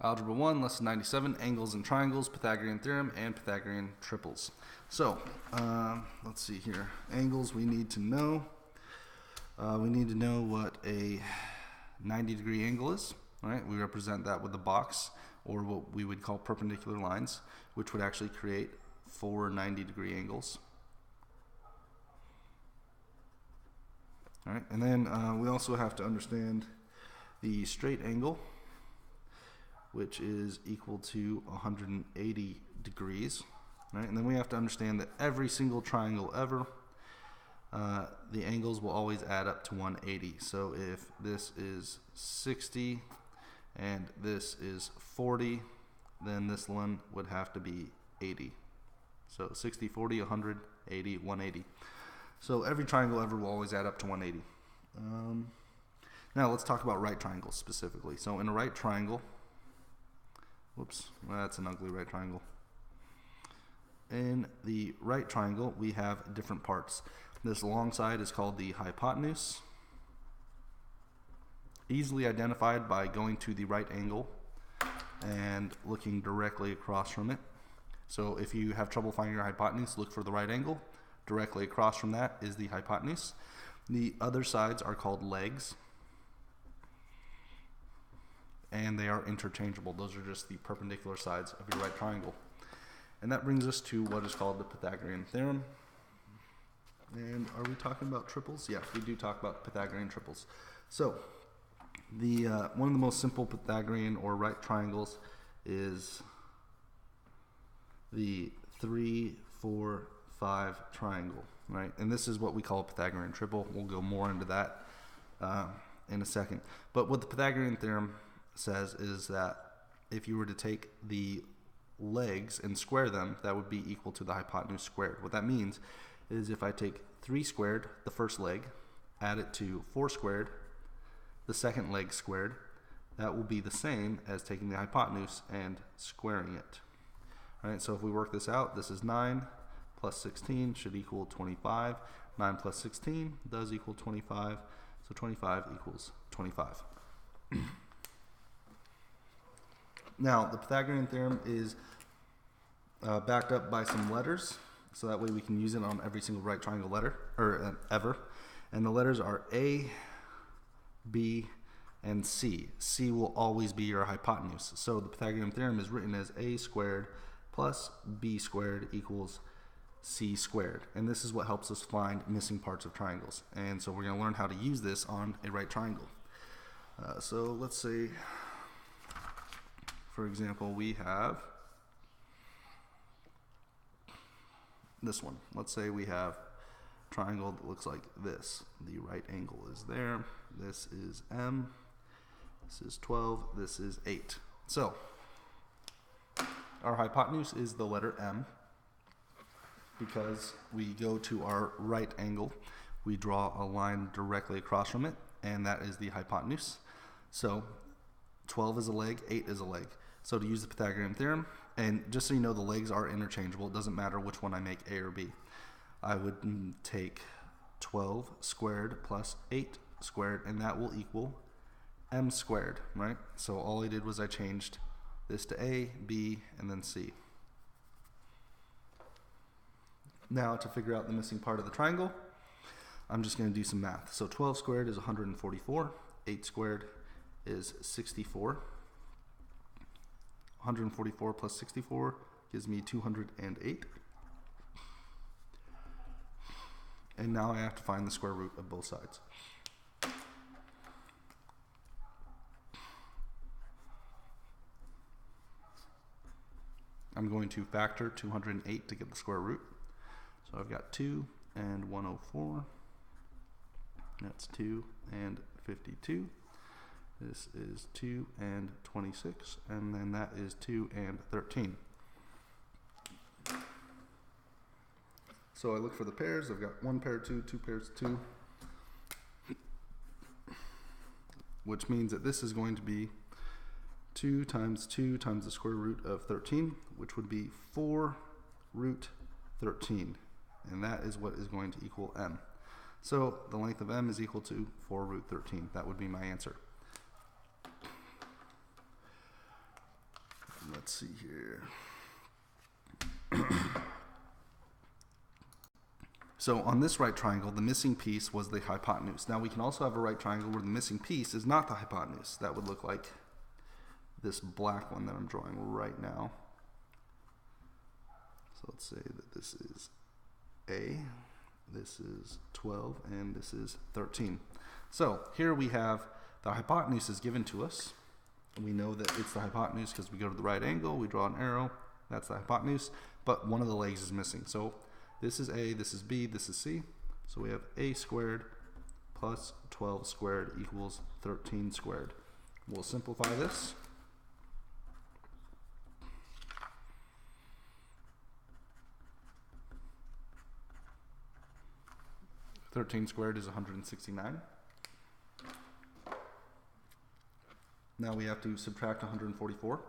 Algebra 1, Lesson 97, Angles and Triangles, Pythagorean Theorem, and Pythagorean Triples. So, let's see here. Angles we need to know. We need to know what a 90-degree angle is. Right? We represent that with a box, or what we would call perpendicular lines, which would actually create 4 90-degree angles. All right, and then we also have to understand the straight angle, which is equal to 180 degrees. Right? And then we have to understand that every single triangle ever, the angles will always add up to 180. So if this is 60 and this is 40, then this one would have to be 80. So 60, 40, 100, 80, 180. So every triangle ever will always add up to 180. Now let's talk about right triangles specifically. So in a right triangle, whoops, that's an ugly right triangle. In the right triangle, we have different parts. This long side is called the hypotenuse, easily identified by going to the right angle and looking directly across from it. So if you have trouble finding your hypotenuse, look for the right angle. Directly across from that is the hypotenuse. The other sides are called legs, and they are interchangeable. Those are just the perpendicular sides of your right triangle. And that brings us to what is called the Pythagorean theorem. And are we talking about triples? Yes, we do talk about Pythagorean triples. So, the one of the most simple Pythagorean or right triangles is the 3, 4, 5 triangle, right? And this is what we call a Pythagorean triple. We'll go more into that in a second. But what the Pythagorean theorem says is that if you were to take the legs and square them, that would be equal to the hypotenuse squared. What that means is if I take 3 squared, the first leg, add it to 4 squared, the second leg squared, that will be the same as taking the hypotenuse and squaring it. All right, so if we work this out, this is 9 plus 16 should equal 25. 9 plus 16 does equal 25, so 25 equals 25. Now, the Pythagorean theorem is backed up by some letters, so that way we can use it on every single right triangle letter, or ever. And the letters are A, B, and C. C will always be your hypotenuse. So the Pythagorean theorem is written as A squared plus B squared equals C squared. And this is what helps us find missing parts of triangles. And so we're going to learn how to use this on a right triangle. So let's say, for example, we have this one. Let's say we have a triangle that looks like this. The right angle is there. This is M. This is 12. This is 8. So our hypotenuse is the letter M. Because we go to our right angle, we draw a line directly across from it, and that is the hypotenuse. So 12 is a leg, 8 is a leg. So to use the Pythagorean theorem, and just so you know, the legs are interchangeable. It doesn't matter which one I make, A or B. I would take 12 squared plus 8 squared, and that will equal M squared, right? So all I did was I changed this to A, B, and then C. Now to figure out the missing part of the triangle, I'm just going to do some math. So 12 squared is 144, 8 squared is 64. 144 plus 64 gives me 208. And now I have to find the square root of both sides. I'm going to factor 208 to get the square root. So I've got 2 and 104. That's 2 and 52. This is 2 and 26, and then that is 2 and 13. So I look for the pairs. I've got 1 pair 2, 2 pairs 2, which means that this is going to be 2 times the square root of 13, which would be 4 root 13, and that is what is going to equal M. So the length of M is equal to 4 root 13. That would be my answer. let's see here. So on this right triangle, the missing piece was the hypotenuse. Now we can also have a right triangle where the missing piece is not the hypotenuse. That would look like this black one that I'm drawing right now. So let's say that this is A, this is 12, and this is 13. So here we have the hypotenuse is given to us. We know that it's the hypotenuse because we go to the right angle, we draw an arrow, that's the hypotenuse, but one of the legs is missing. So this is A, this is B, this is C. So we have A squared plus 12 squared equals 13 squared. We'll simplify this. $13 squared is 169. Now we have to subtract 144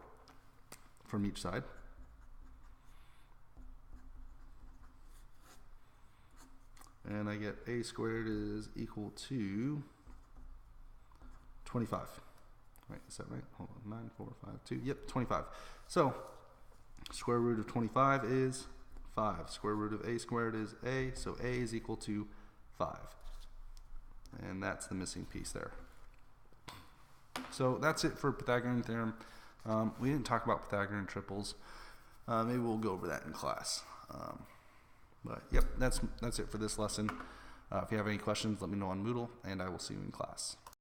from each side. And I get A squared is equal to 25. Wait, is that right? Hold on, 9, 4, 5, 2. Yep, 25. So square root of 25 is 5. Square root of A squared is A, so A is equal to 5. And that's the missing piece there. So that's it for Pythagorean theorem. We didn't talk about Pythagorean triples. Maybe we'll go over that in class. But yep, that's it for this lesson. If you have any questions, let me know on Moodle, and I will see you in class.